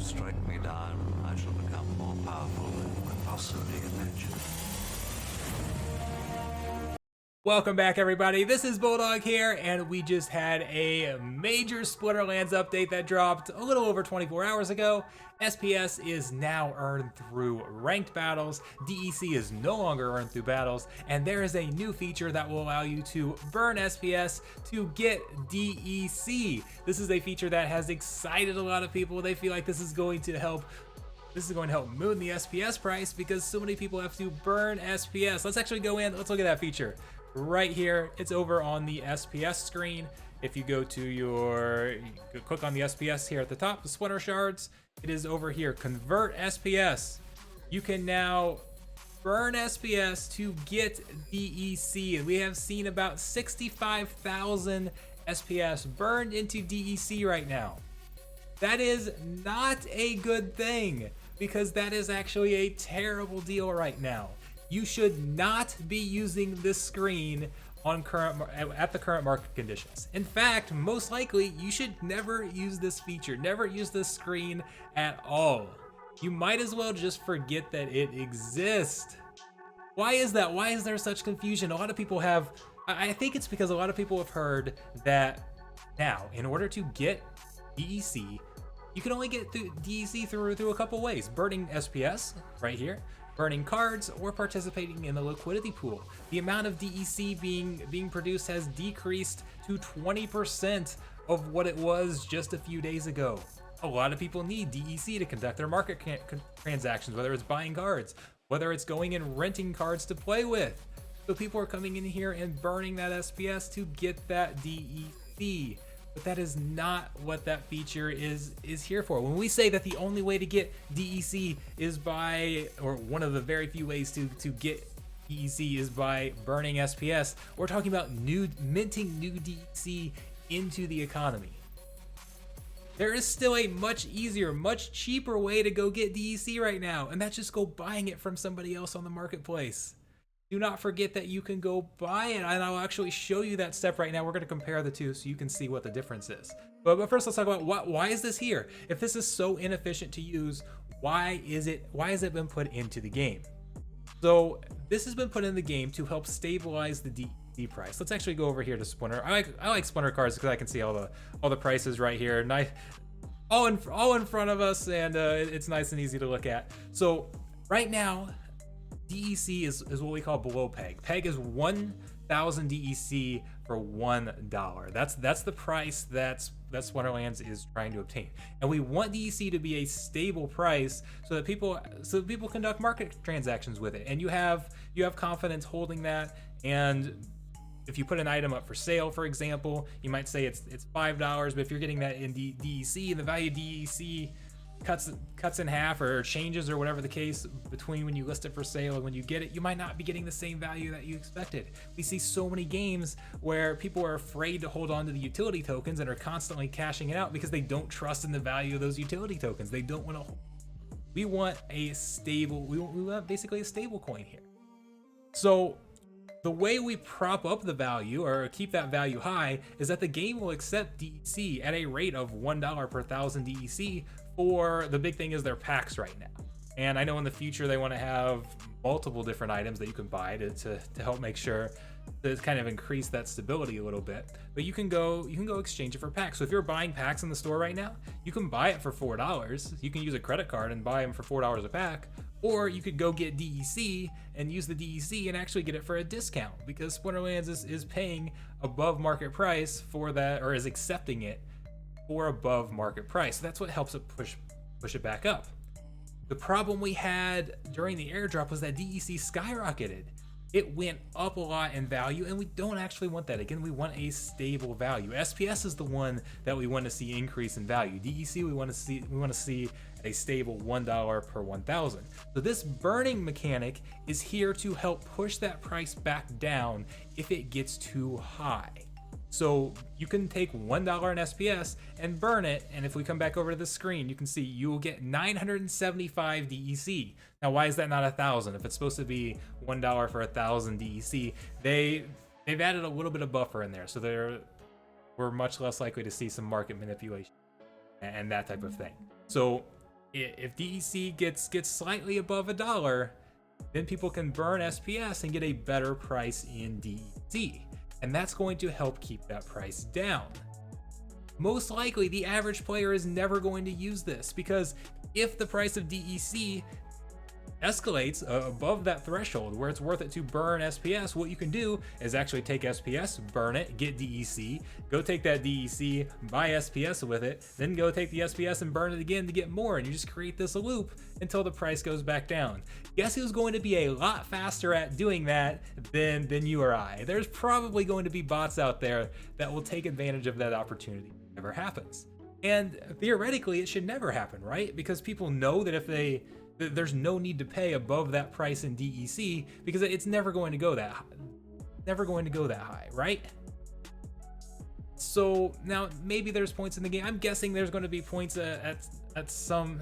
strike me down, I shall become more powerful than you could possibly imagine. Welcome back, everybody. This is Bulldog here, and we just had a major Splinterlands update that dropped a little over 24 hours ago. SPS is now earned through ranked battles, DEC is no longer earned through battles, and there is a new feature that will allow you to burn SPS to get DEC. This is a feature that has excited a lot of people. They feel like this is going to help moon the SPS price because so many people have to burn SPS. Let's actually go in, let's look at that feature. Right here, it's over on the SPS screen. If you go to you click on the SPS here at the top, the Splinter Shards, it is over here, convert SPS. You can now burn SPS to get DEC, and we have seen about 65,000 SPS burned into DEC right now. That is not a good thing, because that is actually a terrible deal right now. You should not be using this screen on at the current market conditions. In fact, most likely, you should never use this feature, never use this screen at all. You might as well just forget that it exists. Why is that? Why is there such confusion? A lot of people have, I think it's because a lot of people have heard that now, in order to get DEC, you can only get DEC through a couple ways. Burning SPS, right here, burning cards, or participating in the liquidity pool. The amount of DEC being produced has decreased to 20% of what it was just a few days ago. A lot of people need DEC to conduct their market transactions, whether it's buying cards, whether it's going and renting cards to play with. So people are coming in here and burning that SPS to get that DEC. But that is not what that feature is here for. When we say that the only way to get DEC is by, or one of the very few ways to get DEC is by burning SPS, we're talking about minting new DEC into the economy. There is still a much easier, much cheaper way to go get DEC right now, and that's just go buying it from somebody else on the marketplace. Do not forget that you can go buy it, and I'll actually show you that step right now. We're going to compare the two so you can see what the difference is. But first, let's talk about why is this here? If this is so inefficient to use, why has it been put into the game? So this has been put in the game to help stabilize the DEC price. Let's actually go over here to Splinter. I like Splinter cards because I can see all the prices right here. Nice, all in front of us, and it's nice and easy to look at. So right now, DEC is what we call below peg. Peg is 1,000 DEC for $1. That's the price that Splinterlands is trying to obtain, and we want DEC to be a stable price so that people conduct market transactions with it, and you have confidence holding that. And if you put an item up for sale, for example, you might say it's $5, but if you're getting that in DEC and the value of DEC cuts in half or changes or whatever the case between when you list it for sale and when you get it, you might not be getting the same value that you expected. We see so many games where people are afraid to hold on to the utility tokens and are constantly cashing it out because they don't trust in the value of those utility tokens. They don't want to. We want a stable, we want basically a stable coin here. So the way we prop up the value or keep that value high is that the game will accept DEC at a rate of $1 per 1,000 DEC for, the big thing is their packs right now. And I know in the future they want to have multiple different items that you can buy to help make sure to kind of increase that stability a little bit. But you can go exchange it for packs. So if you're buying packs in the store right now, you can buy it for $4. You can use a credit card and buy them for $4 a pack. Or you could go get DEC and use the DEC and actually get it for a discount, because Splinterlands is paying above market price for that, or is accepting it for above market price. So that's what helps it push it back up. The problem we had during the airdrop was that DEC skyrocketed. It went up a lot in value, and we don't actually want that. Again, we want a stable value. SPS is the one that we want to see increase in value. DEC we want to see a stable $1 per 1,000. So this burning mechanic is here to help push that price back down if it gets too high. So you can take $1 in SPS and burn it, and if we come back over to the screen, you can see you will get 975 DEC. Now, why is that not 1,000? If it's supposed to be $1 for 1,000 DEC, they've added a little bit of buffer in there, so we're much less likely to see some market manipulation and that type of thing. So If DEC gets slightly above $1, then people can burn SPS and get a better price in DEC, and that's going to help keep that price down. Most likely, the average player is never going to use this, because if the price of DEC escalates above that threshold where it's worth it to burn SPS, what you can do is actually take SPS, burn it, get DEC, go take that DEC, buy SPS with it, then go take the SPS and burn it again to get more, and you just create this loop until the price goes back down. Guess who's going to be a lot faster at doing that than you or I? There's probably going to be bots out there that will take advantage of that opportunity if it ever happens. And theoretically, it should never happen, right? Because people know that there's no need to pay above that price in DEC, because it's never going to go that high, right? So now maybe there's points in the game. I'm guessing there's going to be points at some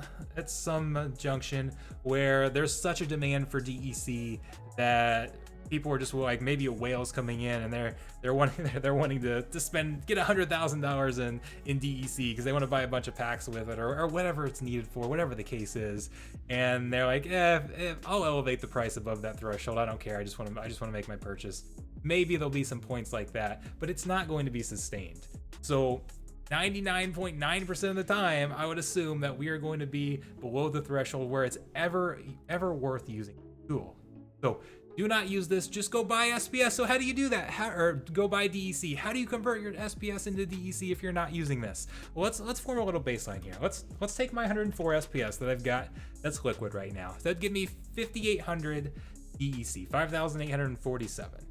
junction where there's such a demand for DEC that people are just like, maybe a whale's coming in and they're wanting to get $100,000 in DEC because they want to buy a bunch of packs with it, or whatever it's needed for, whatever the case is, and they're like, I'll elevate the price above that threshold. I don't care. I just want to make my purchase. Maybe there'll be some points like that, but it's not going to be sustained. So 99.9% of the time, I would assume that we are going to be below the threshold where it's ever worth using the tool. So do not use this. Just go buy SPS. So how do you do that? Or go buy DEC. How do you convert your SPS into DEC if you're not using this? Well, let's form a little baseline here. Let's take my 104 SPS that I've got that's liquid right now. That'd give me 5,800 DEC, 5,847.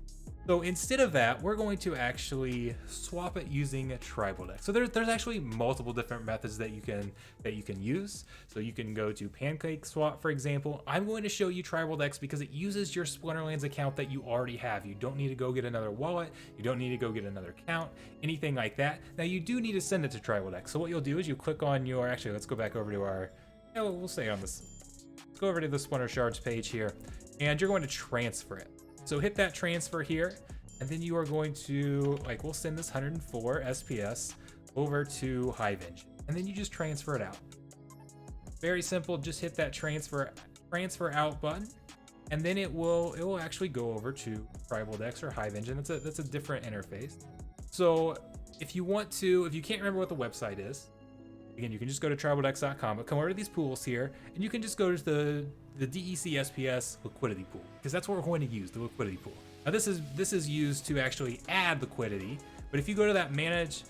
So instead of that, we're going to actually swap it using a tribal deck. So there's actually multiple different methods that you can use. So you can go to pancake swap, for example. I'm going to show you tribal decks because it uses your Splinterlands account that you already have. You don't need to go get another wallet. You don't need to go get another account, anything like that. Now you do need to send it to tribal deck. So what you'll do is you click on your, actually, let's go back over to our, we'll stay on this. Let's go over to the Splinter Shards page here, and you're going to transfer it. So hit that transfer here, and then you are going to, we'll send this 104 SPS over to Hive Engine, and then you just transfer it out. Very simple. Just hit that transfer out button, and then it will actually go over to Tribal Decks or Hive Engine. That's a different interface. So if you can't remember what the website is, again, you can just go to tribaldex.com, but come over to these pools here, and you can just go to the DEC SPS liquidity pool, because that's what we're going to use, the liquidity pool. Now this is used to actually add liquidity, but if you go to that manage,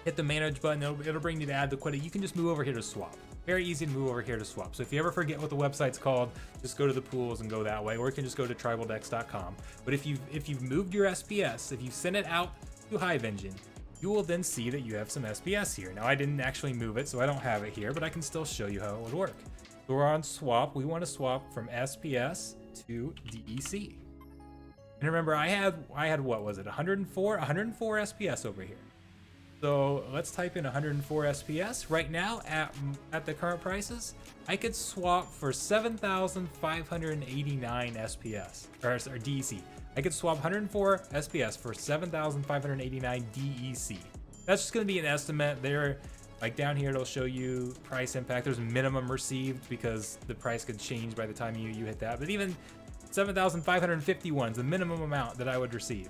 hit the manage button, it'll bring you to add liquidity. You can just move over here to swap. Very easy to move over here to swap. So if you ever forget what the website's called, just go to the pools and go that way, or you can just go to tribaldex.com. But if you've moved your SPS, if you send it out to Hive Engine, you will then see that you have some SPS here. Now I didn't actually move it, so I don't have it here, but I can still show you how it would work. So we're on swap. We want to swap from SPS to DEC. And remember, I had what was it? 104 SPS over here. So let's type in 104 SPS. Right now, at the current prices, I could swap for 7,589 SPS, or DEC. I could swap 104 SPS for 7,589 DEC. That's just going to be an estimate. There, down here, it'll show you price impact. There's minimum received because the price could change by the time you hit that. But even 7,551 is the minimum amount that I would receive.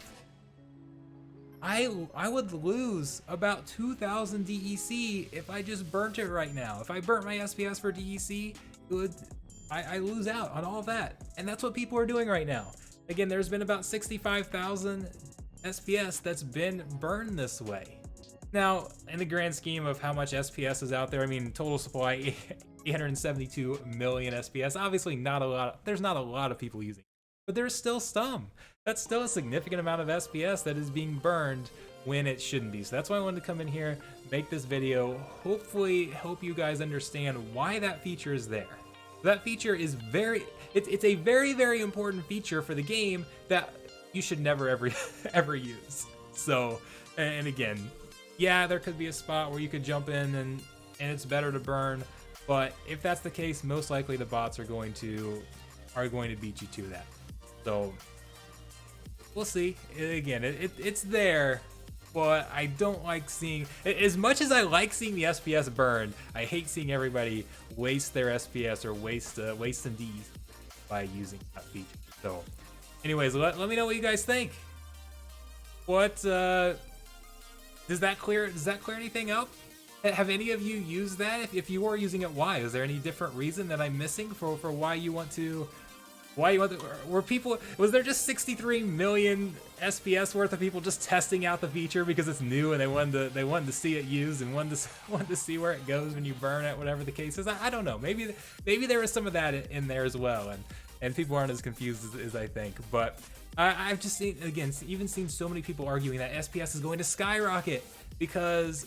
I would lose about 2,000 DEC if I just burnt it right now. If I burnt my SPS for DEC, I lose out on all of that. And that's what people are doing right now. Again, there's been about 65,000 SPS that's been burned this way. Now, in the grand scheme of how much SPS is out there, I mean, total supply, 872 million SPS. Obviously not a lot. There's not a lot of people using it, but there's still some. That's still a significant amount of SPS that is being burned when it shouldn't be. So that's why I wanted to come in here, make this video, hopefully help you guys understand why that feature is there. That feature is it's a very, very important feature for the game that you should never ever use. So, and again, yeah, there could be a spot where you could jump in and it's better to burn, but if that's the case, most likely the bots are going to beat you to that. So we'll see. Again, it's there, but I don't like seeing, as much as I like seeing the SPS burn, I hate seeing everybody waste their SPS or waste some Ds by using that feature. So anyways, let me know what you guys think. What does that clear anything up? Have any of you used that? If you were using it, why? Is there any different reason that I'm missing for why you want to? Was there just 63 million SPS worth of people just testing out the feature because it's new and they wanted to see it used and wanted to see where it goes when you burn it, whatever the case is? I don't know. Maybe there was some of that in there as well, and people aren't as confused as I think. But I've just seen, again, even seen so many people arguing that SPS is going to skyrocket because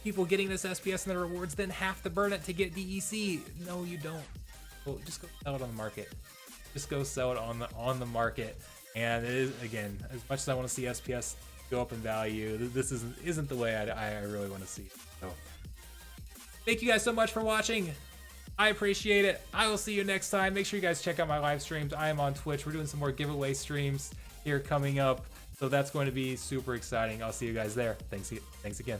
people getting this SPS and the rewards then have to burn it to get DEC. No, you don't. Well, just go sell it on the market. Just go sell it on the market. And it is, again, as much as I want to see SPS go up in value, this isn't the way I really want to see it. So thank you guys so much for watching. I appreciate it. I will see you next time. Make sure you guys check out my live streams. I am on Twitch. We're doing some more giveaway streams here coming up, so that's going to be super exciting. I'll see you guys there. Thanks again.